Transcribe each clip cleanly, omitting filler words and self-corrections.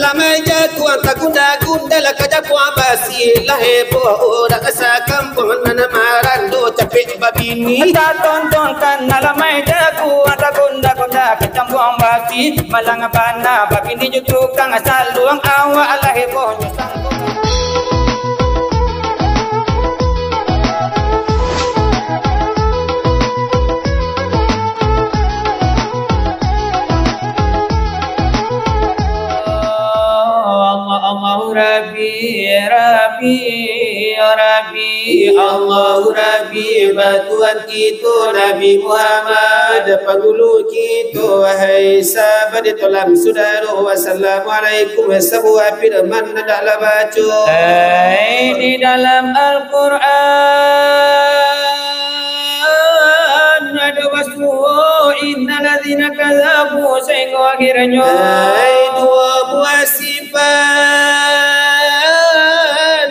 malamai jatuh tak gunda lah kaja puan basi lahe po ora asa kampung nana marando capek babini tak tontonkan malamai jatuh tak gunda kecam puan basi malang bana babini jutru kang asal luang awak lahe po Rabbi Allah Rabbi bantuan kita Nabi Muhammad pagulu kita wahai sahabat tulam saudara wassalamualaikum sebuah firman dalam baca di dalam Al-Quran ada wasfu innal ladzina kadzabu sehingga akhirnya dua buah sifat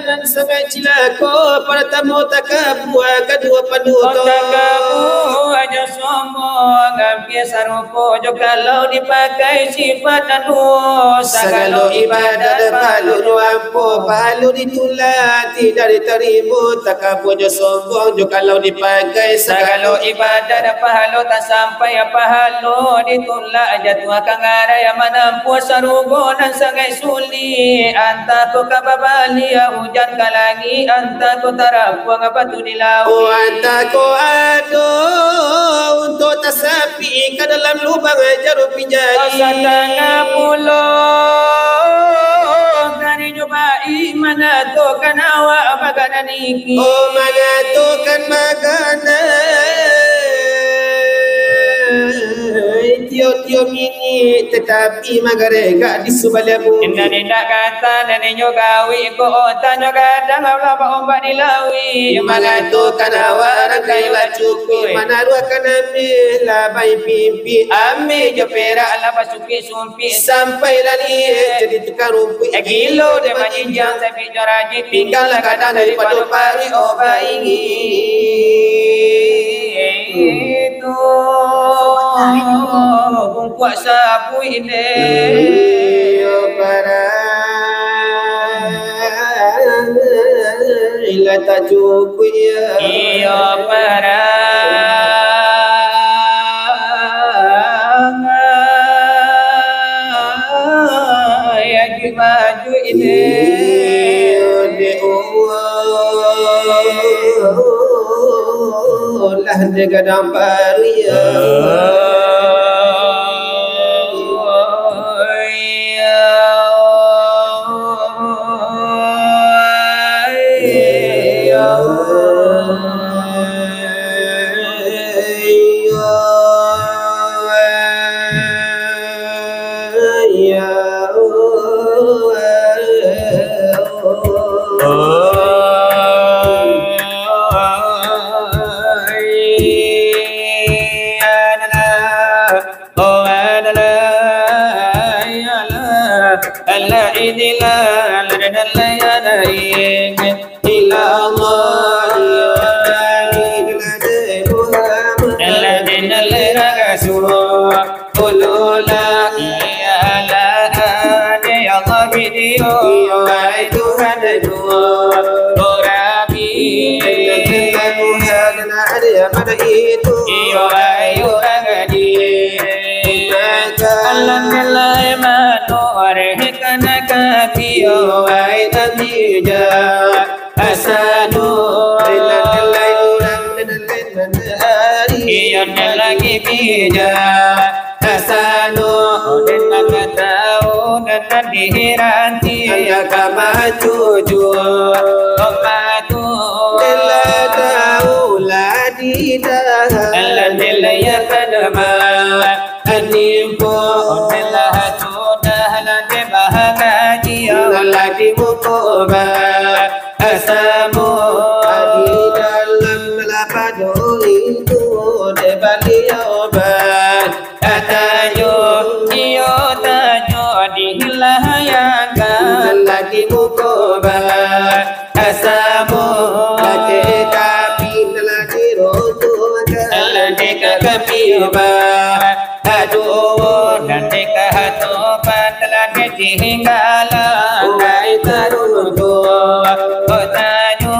dan sampai cilaka pada tamu takabur kedua paduka takabur aja sombong biasa rupa jo kalau dipakai sifat dan dosa kalau ibadat palu nyampo palu ditolak tidak diterima takabur jo sombong jo kalau dipakai segala ibadat pahala tak sampai pahala ditolak jatuh akan ada yang menampu sarugo dan sangai sulit anta ko kababali hujan kalangi anta ko tarapu ngabatu di laut anta ko ado untuk tasapi ke dalam lubang jarum pinjai satanga pulau dari nyobai mana to kan awak makanan iki oh mana to kan makanan tio mini tetapi magarega di subalamu inna tidak kata dan nyogawi ko tanyo kadang apa ombak dilawi manatu kana warakai wacupi manaru kana mila bai pipi ame jo perak la pasuki sumpi sampai lali jadi tukang rumpi gilo de manjang tapi joraji tinggal kadang daripada pari oba ini itu kuat sapu ini para ila tak cukup ya para yang maju ini de lah de gadang paria lagi bija asano dan tahu dan dihiranti ya kama tuju kama la tahu la didah la ya kadama animpo la sudah la bahagia la di mukoba asamu di dalam lapado itu de balioban atayo iyo tajo dilahayakan lagi mukoba asamu lagi tapi lagi rotu lagi kapiba aduh dan deka hatopan telah ketinggalan hai tarun tua taju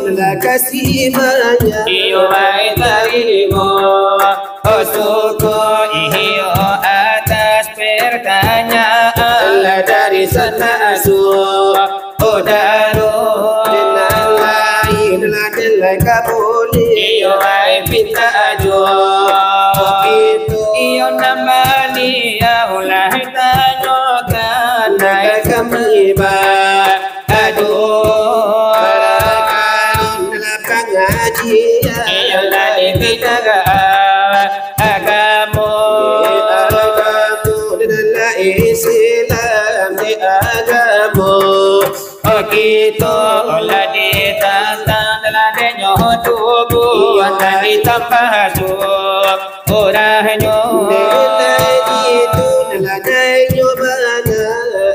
Terima kasih banyak iyo hai tarimo syukur iyo atas pertanyaan dari sana darul dengan lain adalah kabuli iyo hai pinta ajo itu iyo namani ya ulah tanyokan naga kami ba aduh dalam pengajian iyo lagi kita agamo adalah Islam di agama kita olah ditantang telah denyotubu tadi tanpa suk orangnya nilai itu nilai nyobana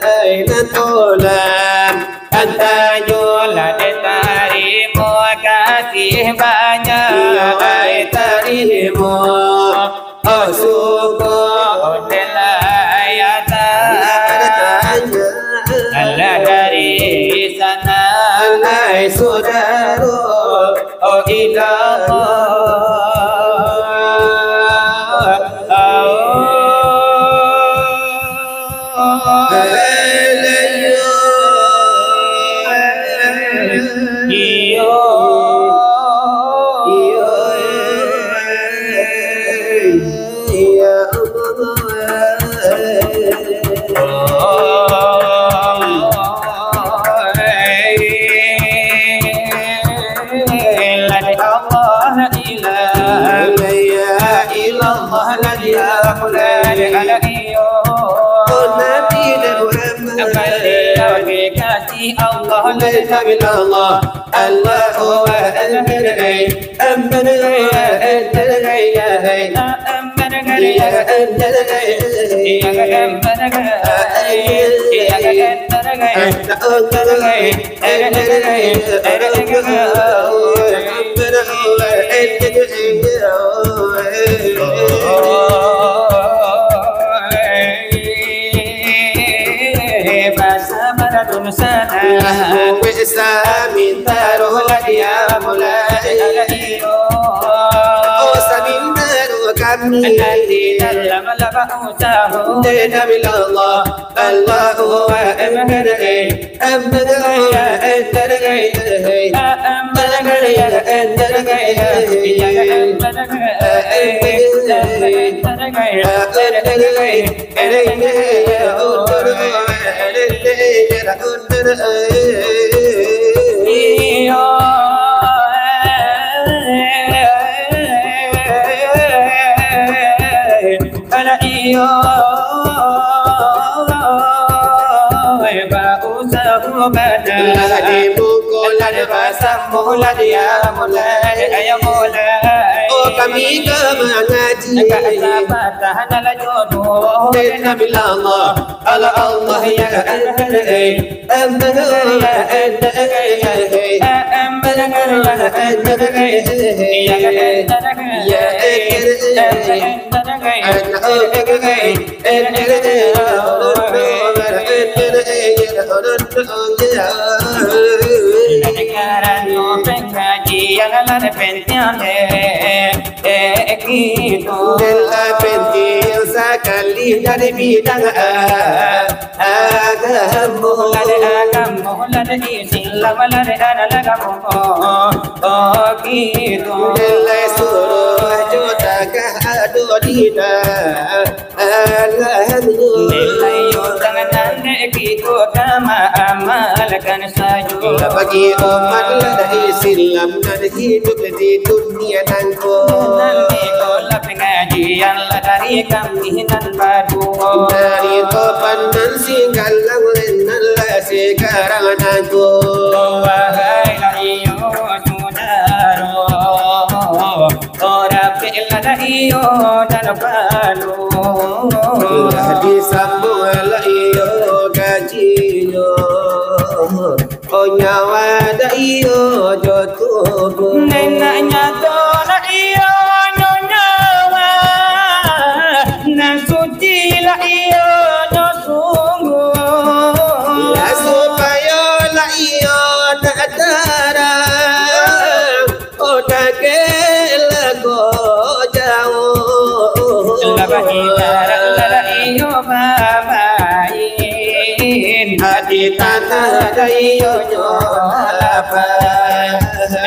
ainan tolam antayo lah ditarimo kasih banyak ai tarimo syukur Allah dari sana Alai saudara oh Allah la ilaha illallah Allahu akbar amman bisa minta roh dia mulai oh saminta roh kami dalam labah usahu Nabi Allah Allahu akbar amman ya antar Oh kami ke mengaji Nabi Allah Allah ya sekali dari bidang agama nilai suruh juta kado dina nilai tangan kita amalkan saja bagi umat dari Islam dan hidup di dunia nanti pengajian dari kami nan badu dari topan dan singgalang lenan sekarang nanti wahai layo saudara ora pela iyo dan badu disambung layo gajiyo oh nyawa da iyo jotubu nenaknya dona iyo nyawa nan suci la babain hati tanah iyo nyolapa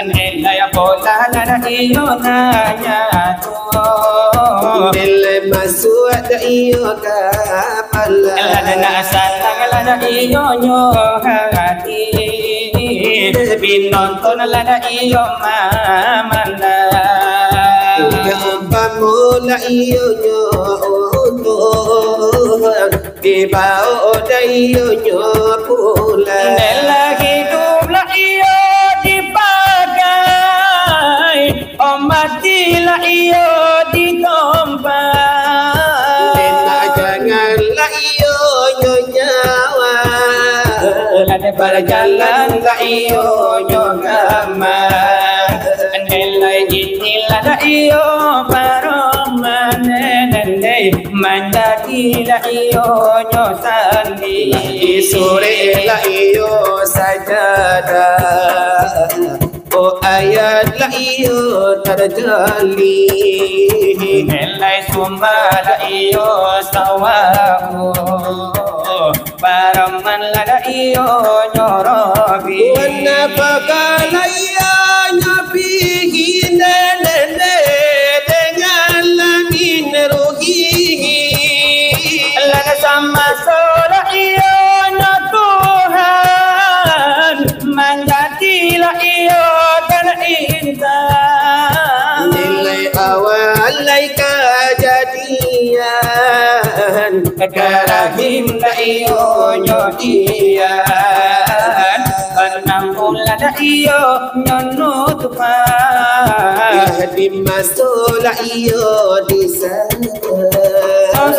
nilai bola lada iyo nanya tu nilai masuk iyo kapal lada nasatang lada iyo nyohati binonton lada iyo mamanda Pamula iyo nyo di bawah iyo nyo pula nela hidup la iyo dipakai mati la iyo ditompak nela janganlah iyo nyo nyawa lada berjalan la iyo nyo gaman nela ini lada iyo paromanenende menjadi la iyo nyo sandi sore la iyo sajadah oh ayat la iyo terjali nilai sumba la iyo sawahu paraman la iyo nyorobi wana pakala iya nyabihi nene dengan langit rohihi lana sama sola iyo no Tuhan menjadi la iyo dan insan nilai awal laika jadian karahim la iyo nyodian penambung la iyo nyonutupan di masola iyo di sana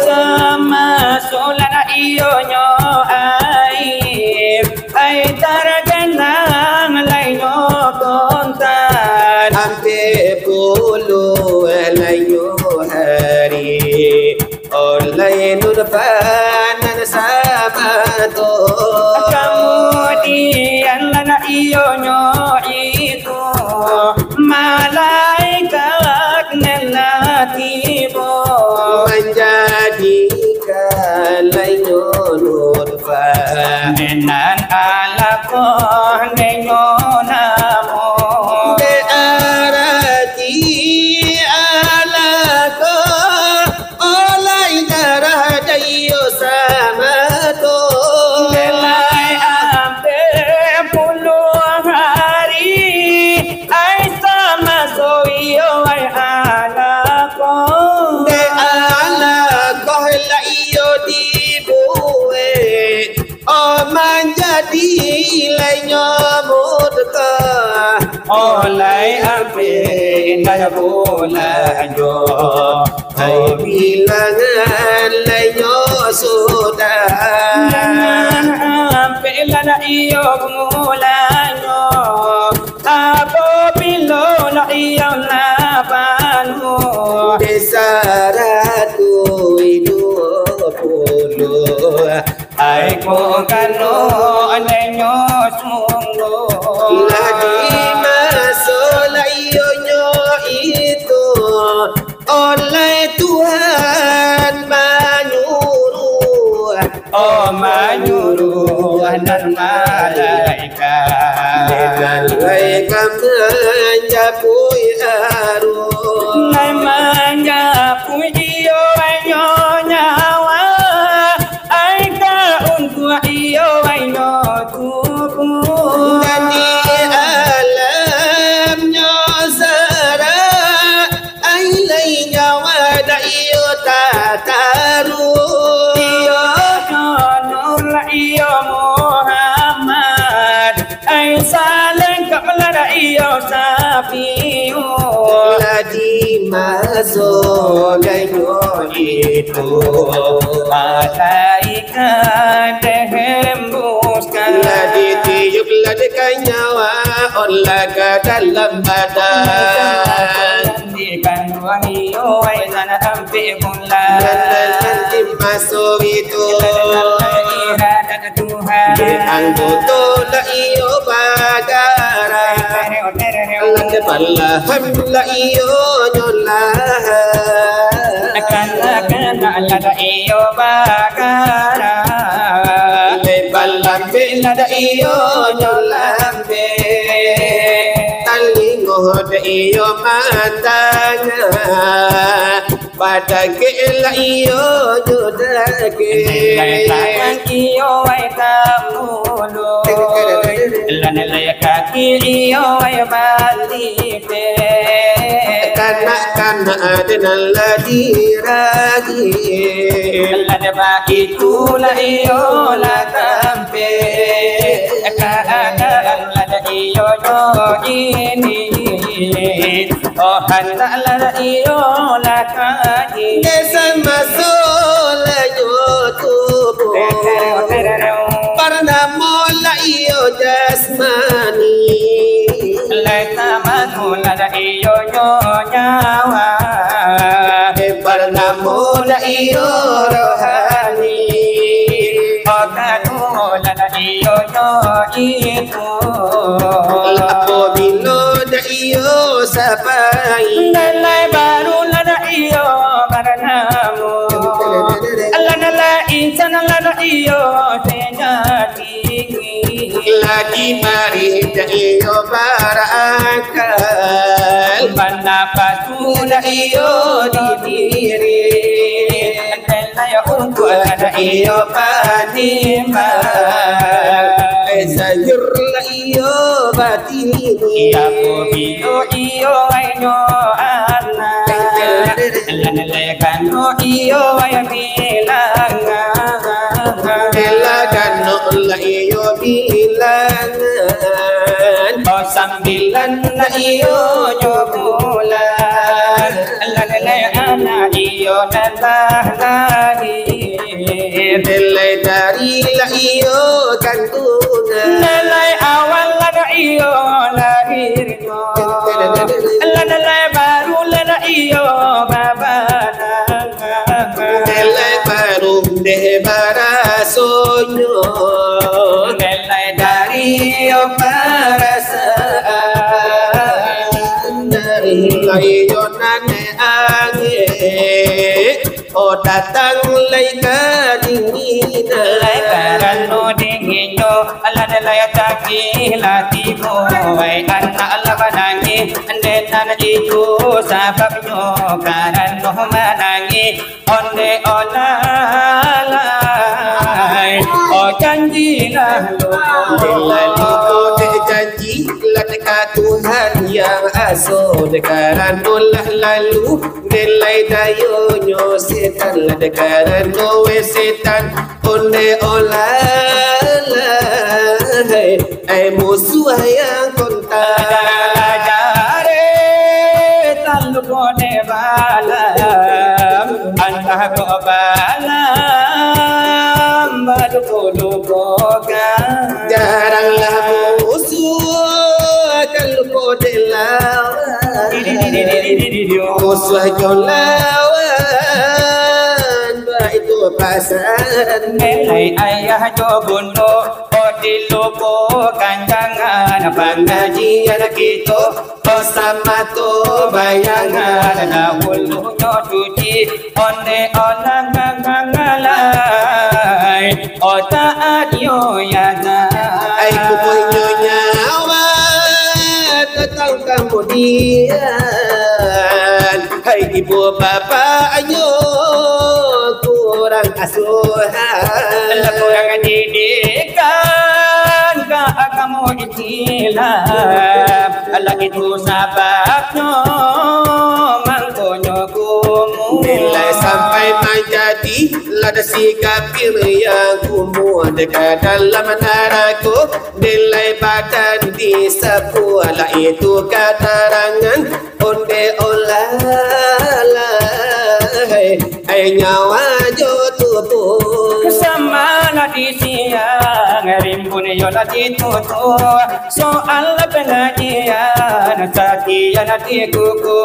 sama sola iyo nyo aib ay taraganang lay nyo kontan hampir puluh layu hari oleh nurfanan sama to kemudian lana iyo nyo itu malaikat nelatibo menjadikan layu nurfanan nenan ala ko nenyo namo berarti alako oleh darah dayo sama to nelai ampe puluh hari ay sama soyo ay ala ko de alako layo dibuwe o menjadi layo murka olay ampe na bola jo ay bilangan layo sudah jangan ampe lana iyo mulanyo apabila la iyo lapanu desaratu hidup puluh ay ko kano anenyo sunggo lagi masola iyo nyo itu oleh Tuhan menyuruh oh menyuruh dan malaikat dengan laikam menjapui arus menyapu iyo ayo nyawa ay kauntua iyo ayo tubuh dan di alamnya sara ay lay nyawa da iyo tataru iyo nur iyo Muhammad ay saling kapala iyo sapiyo lagi masuk layo itu malaikat hembuskan lagi tiup lagi nyawa olah ke dalam badan Ikan wangiyo ay sana ampi bulan nanti masuk itu iradat Tuhan anggota la iyo bagara lagi balaham la iyo nyolah akan lada iyo bakara Lebalambe lada iyo nyolambe Talingo de iyo matanga Badage la iyo jodage Tangan iyo ay kamulo Lanelay kaki iyo ay balite Kana adenal ladiragi Lada bakitu la iyo la kampe Lada iyo yo ini Oh handa lada iyo la kaji Desa masola yo tubo Parna mola iyo jasmani Lada matu lada iyo yo nyawa Parna mola iyo rohani Oh kanu lada iyo yo itu Lapo bilo da iyo sabai Nalai baru lada iyo baranamu Lada insan lada iyo tenyati Lagi mari da iyo barakal Manapatu la iyo didiri Nalai untuk lada iyo panimba Sayur la iyo batini Iya kubilo iyo aino ana Lanalay kano iyo ay bilanga Elagan la iyo bilangan O sambilan na iyo nyobulan Lanalay ana iyo nalahlahir Nilai dari la iyo kantungan Nalay awal lada iyo lahir mo Lanalay baru lada iyo babanang Nilai baru deh barasonyo Nilai dari iyo perasaan Dari la iyo nane ange O datang lai kadinginan Nilai karano dinginyo Aladalay taki latibo Ay anak alabanangi Andenan itu sababnyo Karano manangi Onde olalay O janjilah Lalu deh janji dekat Tuhan yang aso Karena lalu nilai dayonyo setan Karena setan onde olalay Ay musuh yang kontak Jare talu kone balam Antah ko balam Badu kuluboga Jaranglah musuh kalau kode lawan Musuh jolawan Itu pasaran Nelay ayah jo bundo O dilupo kanjangan Pangajian kito O sama to bayangan Dahulu nyo cuci Onde olang kangalay O taat yo yana Ay kumoy nyawa Datang kemudian Hai ibu bapak ayo kurang asuhan Lalu yang didikan kamu itilap Alah itu sababnya mangkonyo kumu Nilai sampai menjadi lada sikapir yang kumuh dekat dalam naraku Nilai badan disapu Alah itu katarangan onde olalay Ay nyawa jo tubuh Sama lah di siang rimbun yo lagi tutu soal pengajian sekian dikuku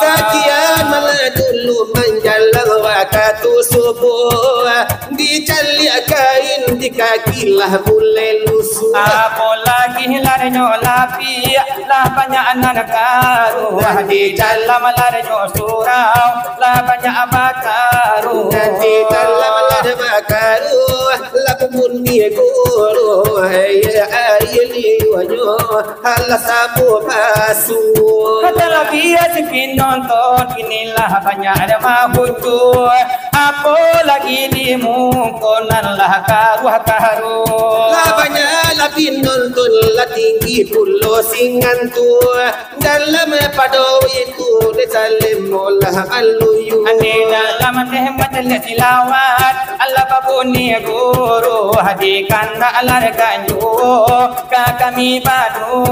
Sekian malah dulu menjalang waktu subuh dicali kain di kaki lah boleh lusuh apalagi larjo lapi lah banyak anak karu di dalam larjo surau lah banyak abakaru di dalam larjo abakaru lah pun dia guru ya ayeli wanyo halah sabu pasu kata lagi sekin nonton inilah banyak ada mabutu apalagi di mukonan lah karu lah banyak lah nonton lah tinggi pulau singan tua dalam pado itu desalim molah aluyu ane dalam nehmat silawat Allah babuni guru hadikan alar kanju kami badu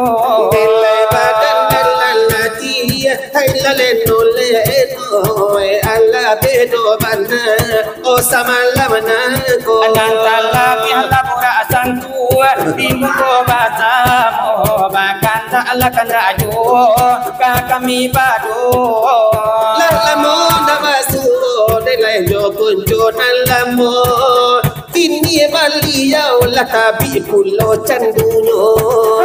nilai badan dalalati hai laleno leno Allah bedo bana o samalamana ko anantala bihala pura asantu bimuko basamo bakanta Allah kan raju kami badu lalamo namasu delai jo kunjo nalamo kini baliau lah tabi pulau candunyo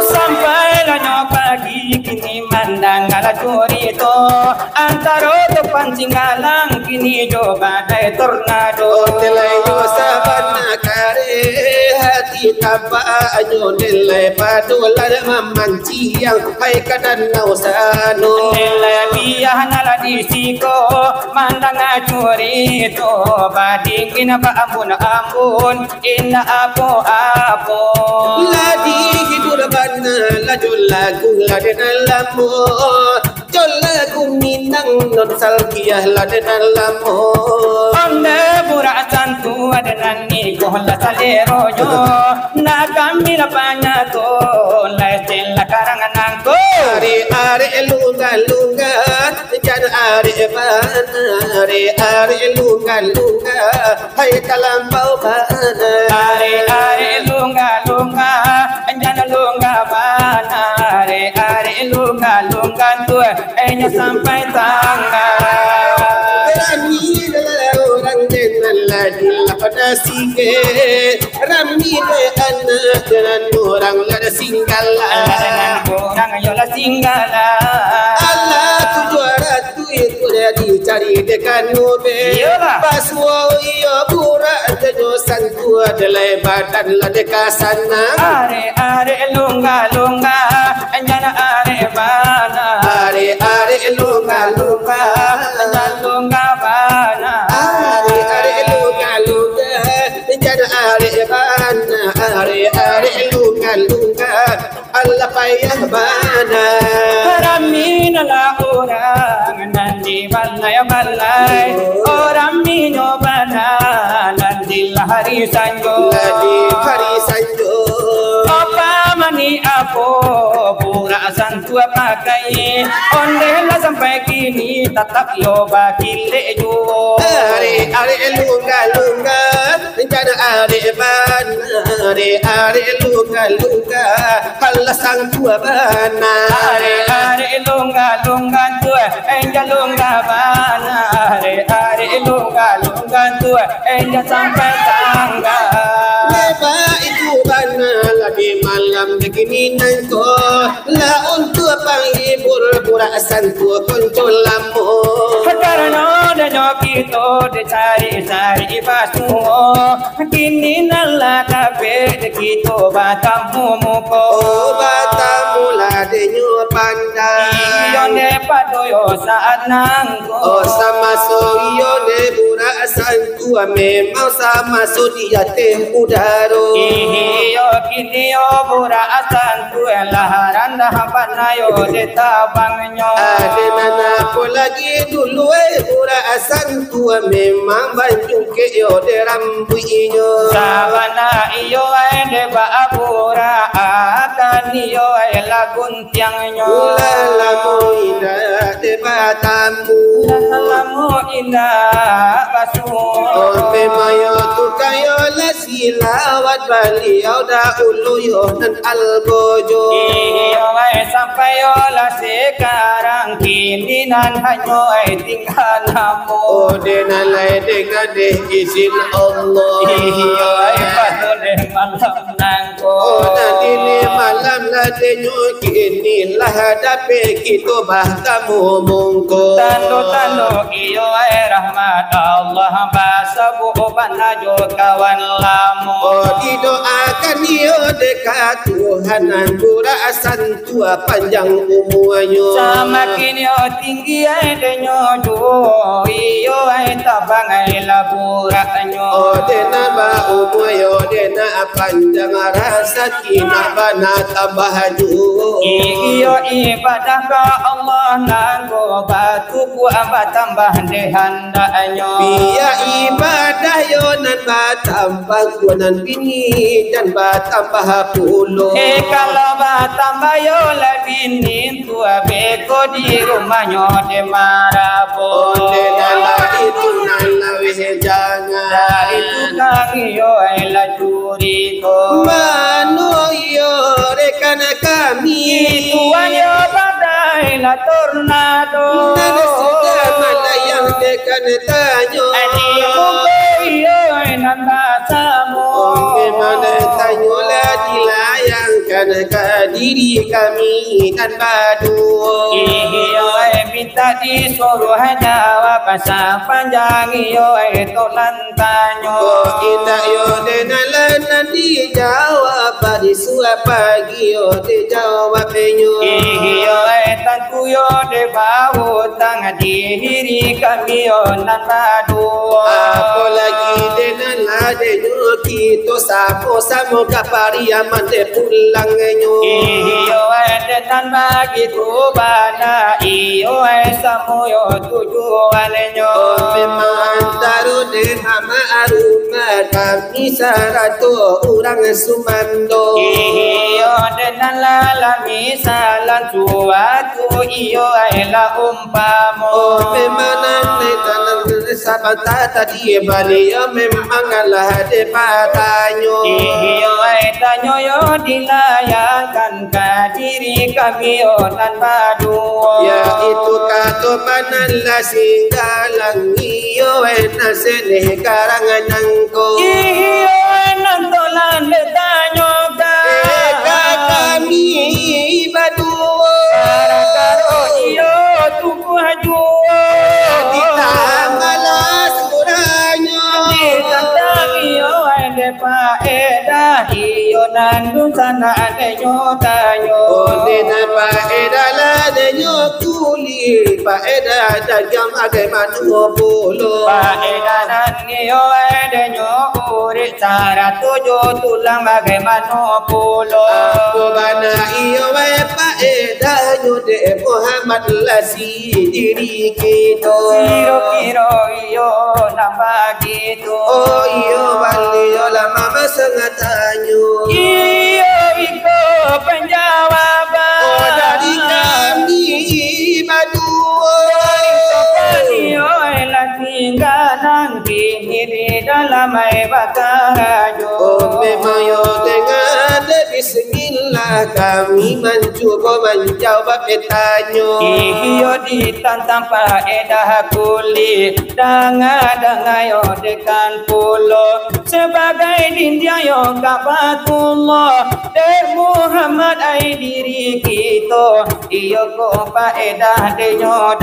sampai lanyo pagi kini mandang ala curito antaro depan singgalang kini jo badai tornado delai jo sabana kare hati tapa anyo delai padola mamanciang hai kadan nausano delai biah nala disiko mandang curito badingin apa ampun inna apo ladi hidur bana la jolla gula de nalamo jolla kuminang non salkiah la de nalamo onde pura santu adenan ni kohla salero yo na kami la panya to la stella karangan ko are lunga lunga jan are bana are lunga lunga hai kalambau bana are lunga lunga anjana lunga bana are lunga lunga tu enya sampai tanggal rami orang dengan lagi pada sige rami de anak dengan orang lada singgala dengan orang yola singgala Allah tu juara tu itu dia dicari dekan nobe pas wo iyo pura tejo santu adalah badan la dekasana are lunga lunga anjana are bana are lunga lunga anjana lunga bana are lunga lunga anjana are bana are lunga lunga Allah payah bana Ramin la orang nanti balai orang minyo bana nanti hari sanjo apa mani aku pura santu pakai onde la sampai kini tetap yo bakile jo are lunga lunga anjana are bana are lunga lunga Allah sang tua bana are lunga lunga tu enja lunga bana are lunga lunga tu enja sampai tanggal leba itu bana lagi malam begini nanto la untuk panghibur pura santu koncolamu karena danyo kito dicari-cari basuo kini nala kape kito batamu muko batamu la denyo pandai iyo ne padoyo saat nangko sama so iyo ne pura santu memang sama so dia teh udaro iyo kini yo pura santu laharan dah panayo detabangnya adenana ko lagi dulu pura santu memang banjung ke yo de rambu inyo sabana iyo de baapura akan iyo lagun tiangnya lalamu indah de batamu lalamu indah basu Ope mayo tu kayo la silawa buat beliau dahulu yo nan albojo. Iyo sampai olah sekarang kini nan hanyo tinggal namu. Oh denalai dengan izin Allah. Iyo patut malam nangko. Oh nanti ni malam lah denyo kini lah hadapi kita bahkamu mungko. Tando iyo rahmat Allah basabu banajo kawan lamu. Oh didoakan iyo dekat Tuhan antara tua panjang umurnya. Semakin yo tinggi denyo duo iyo tabang laburanyo. Oh dena ba umur yo dena panjang rasa kina bana tambah juo. Iyo ibadah ka Allah nanggo batu ku tambah dehandanyo. Biya ibadah yo nan ba tambah kuanan bini dan ba tambah pulo. Kalau ba tambah yo labinin tua beko di rumahnya de marabo. Oh dena itu nala weh jangan. Itu kami yo la curi ko. Mano yo rekan kami. Tuan yo badai la tornado. Nana sudah malayang dekan tanyo. Ani mugo yo nanda samo. Bagaimana tanyo lah dilayangkan ke diri kami dan badu. Iyo minta disuruh jawab pasang panjang iyo tolan tanyo. Oh indah yo denalan nanti jawab disuap pagi yo dijawab penyo. Iyo tanku yo de bau tang diri kami yo nan badu. Apa lagi denala denyo kita sapo samo kapariaman de pulang nyo. Iyo denan bagi tu bana iyo samu yo tujuannya. Oh memang taruh de mama aruma kami sarato orang sumando. Iyo denan lalami salan suatu iyo la umpamo. Oh memang nanti tanam sahabat tadi beliau memang lah de patanyo. Iyo tanyo yo dilayangkan ke diri kami yo nan badu. Ya itu kata panala singgalang iyo nasene karangan nangko. Iyo nantolan de tanyo ka. Kami badu. Karo iyo tuku hajuo. Ditamalah suranya. Ditantang iyo de paedah iyo nandun sana adenyo tanyo. Oh dena paedah lah denyo kuli paedah dagam agai manu bolo. Paedah nan iyo adenyo uri cara tujuh tulang bagaimana pulo. Aku bana iyo paedah yo de Muhammad lasi diri kita. Kiro iyo nambah gitu. Oh iyo baliyo lama sangat tanyo. Iyo iko penjawaban. Oh dari kami berdua. Iyo tinggalan kini di dalam bakajo. Oh memang yo dengan bismillah kami mencoba menjawab pertanyaan. Iyo ditantang paedah kulit danga yo dekan pulo sebagai dindia yo kabatullah de Muhammad ai diri kita. Iyo ko paedah de nyo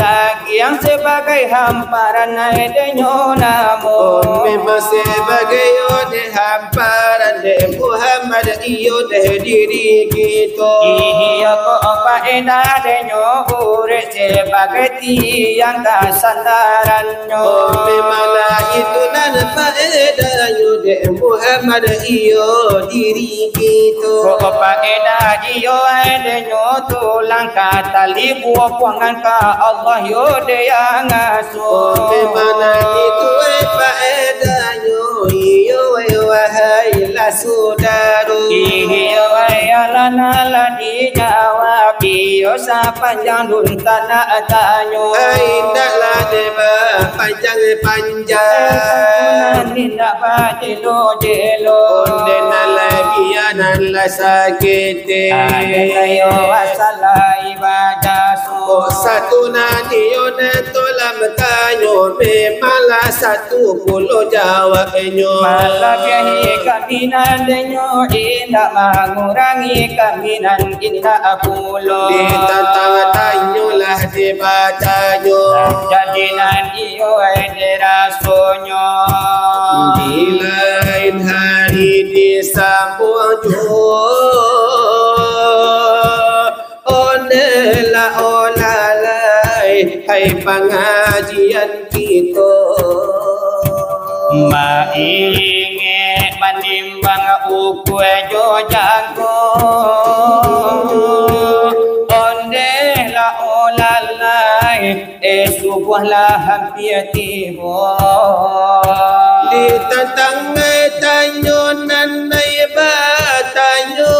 yang sebagai hamparan ai de nyo namo. Oh memang sebagai yo de hamparan de Muhammad iyo de diri kita. Iyo ko paedah de nyo urip sebagai tiang kasandaran nyo. Oh memanglah itu nan faedah yo de Muhammad iyo diri kita. Ko paedah iyo de nyo tulang katali buah puangan ka Allah yo de yang ngasuh. Oh memanglah itu faedah yo iyo wahai la sudaru Ihiwayalana ladi jawab Iyo sepanjang dun tanah tanyo Indahlah deba panjang-panjang Nindak pajelo jelo Ondena lagianan la sakite Kayo wasalai bajaso Satu naniyo nentolam kanyo Memala 10 jawabnya Malabiahi kaminan denyo Indah mengurangi kaminan indah pulo Ditantang tanyolah dibacanyo Jadinan iyo ederasonya Di lain hari disambung Onela olalai Hai pengajian kita Mainge menimbang ukwe jojago Ondela olalai Subuhlah hampir tiba Ditantang tanyo nanay batanyo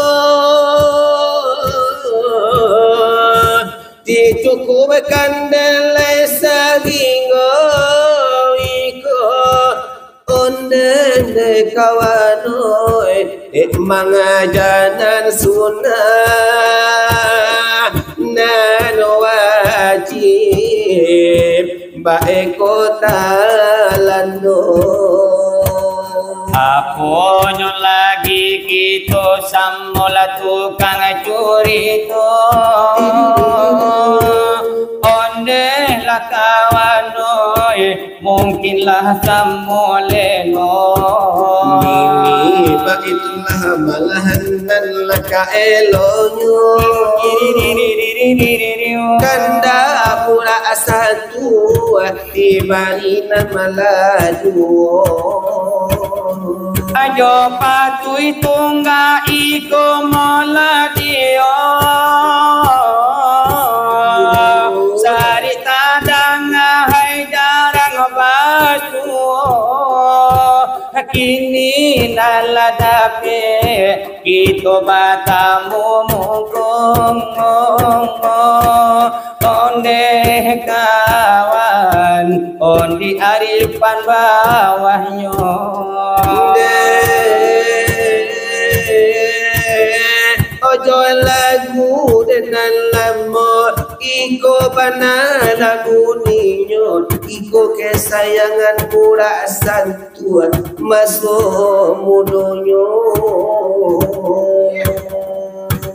Dicukupkan delay sagingo iko Ondene kawanoy Mangajanan sunnah Nan wajib Baik kota lando Aponyo lagi kita samula tukang curi to Onde lah kawanoy mungkinlah samoleno Mimi baitlah malahan dan laka elonyo Kanda pula satu Tibarina malaju Ajo patui tungga iko mola dio Sari tadang hai jarang batu Kini naladape Kito batamu mungkong Onde kawan Ondi aripan bawahnya Ojo lagu dengan lamo Iko bana lagu ninyo Iko kesayangan pura santuan Maso mudonyo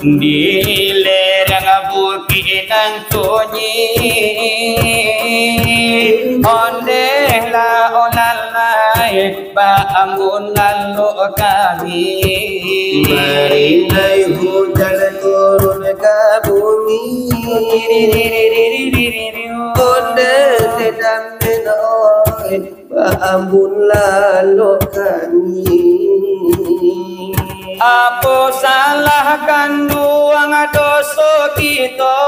Di lereng bukit dan sunyi Onde la olalai Baambun lalu kami Marinai hujan turun ke bumi Onde tidak menoi Baambun lalu kami Apa salah kanduang dosa kita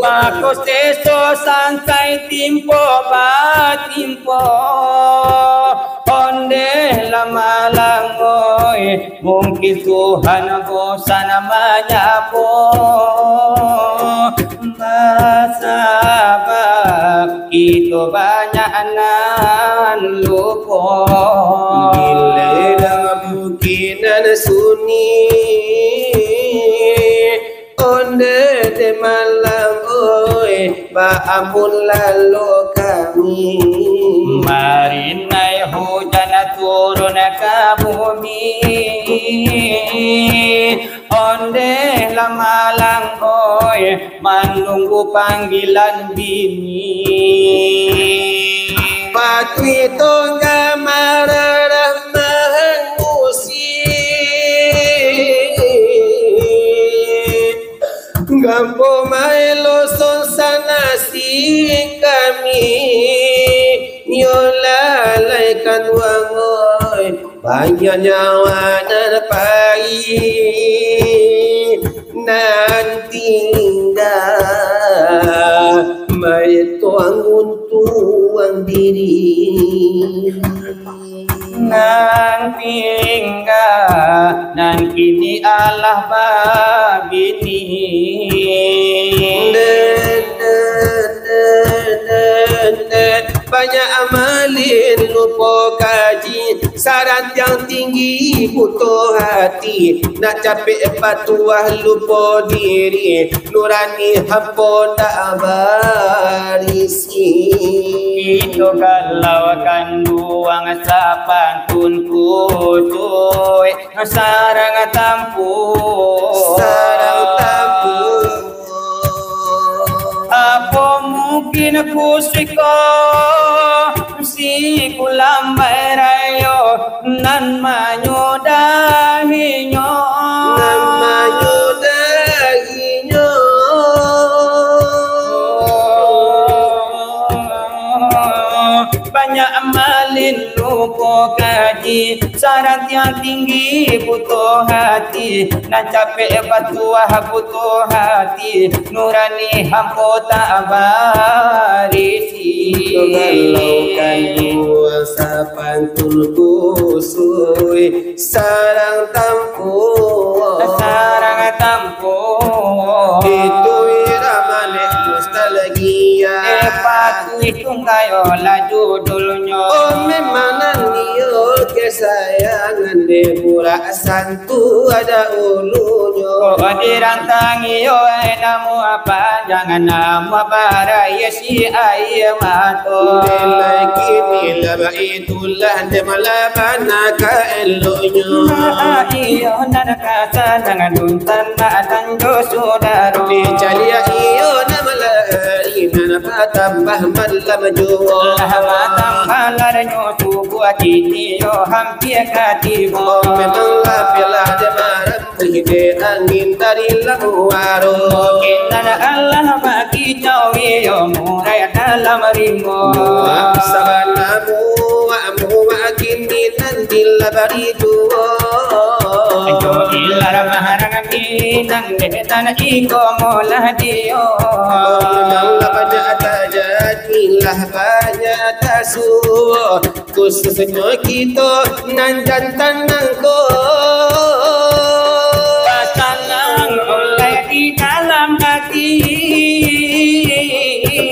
Makos teso santai timpo batimpo Onde lama langoy Mungkin Tuhan bosan menyapo Masabab itu banyak nan lupa Biledang bukinan sunyi Onde de malam oi Baampun lalu kami Marinai hujan turun ke bumi Onde lama langkoi menunggu panggilan bini Patwi tongga marah mengusi Gampo maelo son sana si kami Yola laikan wangoy Banyak nyawa dan pahit Nanti tinggal May tuang untuang di diri. Nan tinggal nan kini Allah babini banyak amalin lupa kaji syarat yang tinggi butuh hati nak capek patuah lupa diri nurani hampa tak barisi itu kalau akan buang sapantun kucuy sarang tampu apa mungkin ku siko si kulam bayrayo nan manyudahinyo banyak amalin lupa kaji syarat yang tinggi butuh hati nak capek patuah butuh hati nurani hampa tak barisi galaukan puasa pantun kusui sarang tampu itu iramane nostalgia patu itu kayo laju dulunya oh memang niyo kesayangan de murah santu ada ulunya oh dirantangi yo namu apa jangan namu apa raya si ayam mato lagi nila itulah de malabana ka elunya iyo nanaka sanang duntan na tanjo sudaro di calia iyo namala iman patambah malam juwa tambah larnyo suku atiti yo hampir katibo memang lapilah de maram hide angin dari lamuaro kita Allah bagi cawi yo murai dalam ringo sabanamu amu akini nanti labari tuo ayo ilar maharangami nang detan iko molah dio Allah banyak tajatilah banyak tasu khususnya kita nan jantan nangko pasangan oleh di dalam hati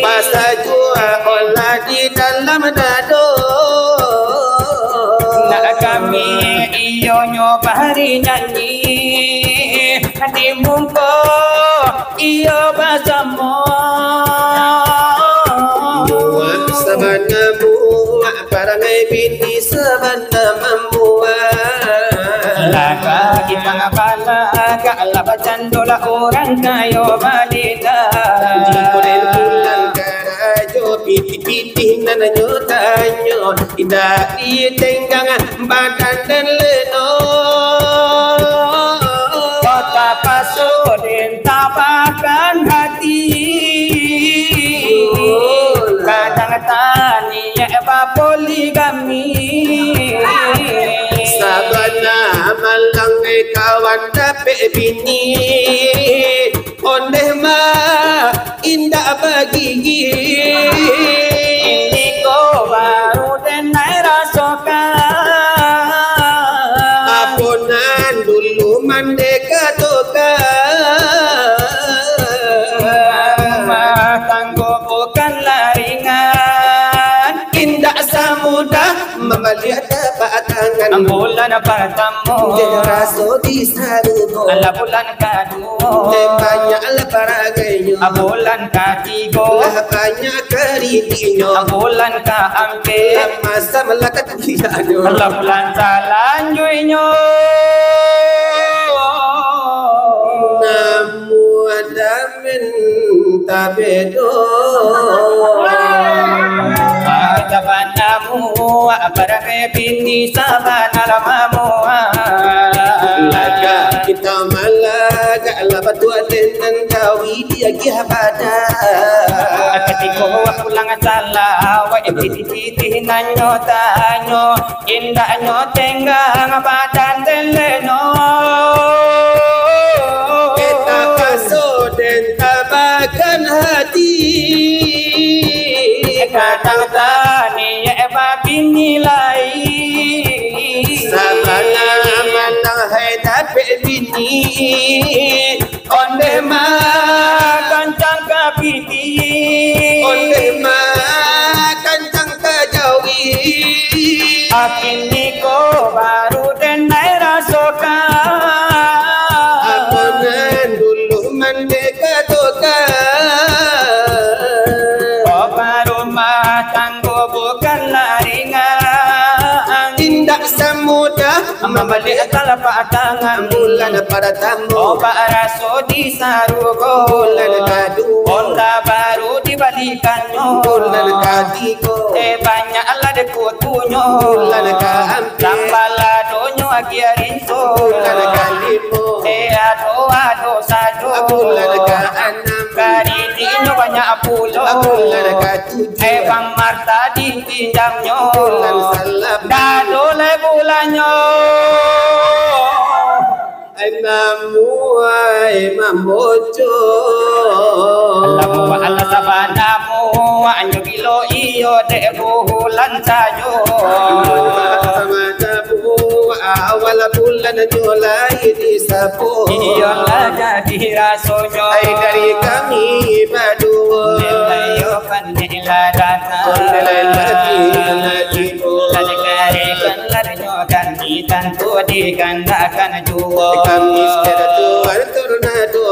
pasajua olah di dalam dado nak kami iyo nyoba hari nyanyi di mungko iyo basamo sabanamu parangai bini sabanamu laka kita ngapala kala bacandola orang kayo balita jikulen bulan karajo piti-piti nananyo tanyo tidak itenggang badan dan leno kota pasodin tapakan hati kadang tani eba poligami sabana malang kawan dape bini ondeh ma indah bagi ini ko baru denai rasokan aponan dulu mandeka toka tanggo bukan laringan indah samudah melihat tapak tangan bulan pertama raso di sarugo ala bulan kedua banyak leparaganya bulan ketiga banyak keridinya bulan keempat masa melakat tiada ala bulan selanjutnya namu ada minta bedo sabanamu barang bini sabana lamamu laga kita malaga labatu atenan kawi dia gihabada ketika pulang salah wa piti-piti nanyo tanyo indahnya tenggang badan teleno kita pasoden tabakan hati kadang tani nilai sabana manang hai dapat bini onde ma kancang kapiti onde ma kancang kajawi akini ko baru den nai rasoka abangan dulu mandeka toka baru matanggo bukan laringan tindak semudah membalik telapak tangan bulan pada tamu raso di sarugo bulan kadu Honda baru dibalikannya bulan kadiko banyak lah dekutunyo bulan kaampe tambala donyo agiarinso bulan kalimo ado sado bulan kaanam kari dinyo banyak pulo bulan katujuh bang Marta dipinjamnya bulan salap dado le bulanyo namuai mamojo Alamu ala sabanamu anyo kilo iyo de bulan sayo samadabu awal bulan Julai di sapo iyo lah jadi rasonyo ai dari kami berdua nelayo kan nela datang nilai lagi kan larnyo kan ditantu digandakan juo kami tertuar tornado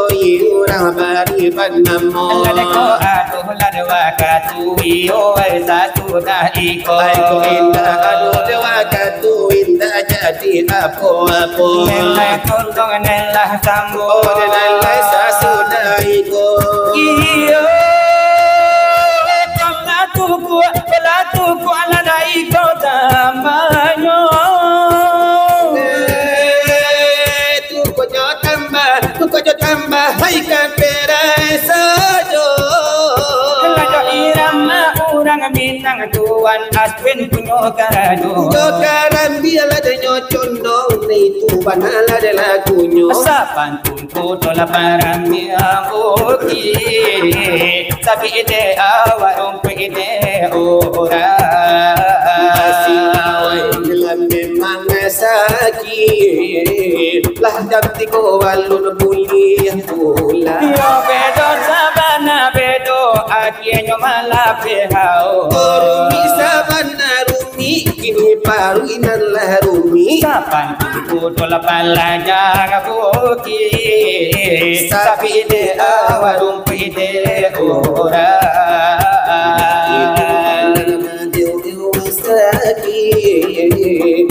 orang bari panamo ladeko aduh ladwa katu iyo satu daiko aiko indah aduh dewa katu indah jadi apa-apa nela kontong nela sambo nela sasudaiko iyo pelatuku ala daiko tambanyo tukojo tambah hai kapera sajo ngajo irama urang bintang tuan aswin punyo karajo yo karambia la de nyochondo nei tu banala de la kunyo sapan tuntu tola parami amoki sabi ide awarong ide ora asawai lambe mangasaki lah damti ko walun buli pula yo bedo sabana bedo akienyo malape hao rumi sabana rumi kini paru inan lah rumi sapan tuntu tola palaja kabuki sabi ide awarong ide ora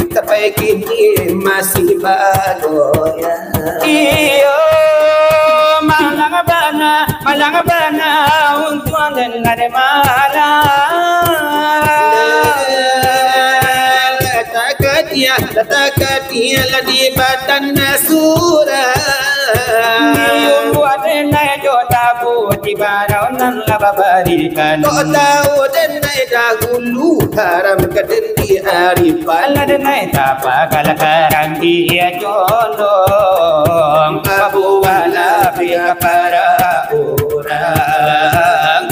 tapi kini masih bagoya iyo malang bana untuk angin ada Letakatia la di badan nasura iyo buat nai jotabu di barau nan lababarikan kau tahu denai dahulu haram kedendi arifan ala denai tapa kalakaran dia condong kabu wala pihak para orang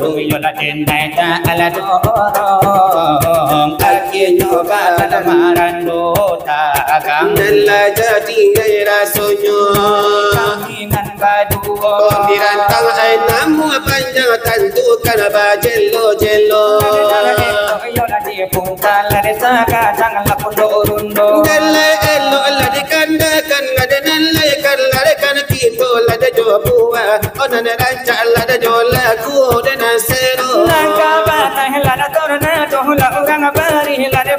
Ruyo la denai ta ala dorong akhirnya bala marando takang nalla jadi gaira sonyo kaminan baduo dirantang ay namu panjang tentukan bajelo jelo yo la di pungkal la de saka jangan la pundo rundo nalla elo la di kandakan ngade nalla kan la de kan kito la de jobua onan ranca la de jola ku de nasero la ka ba la torna to la urang bari la de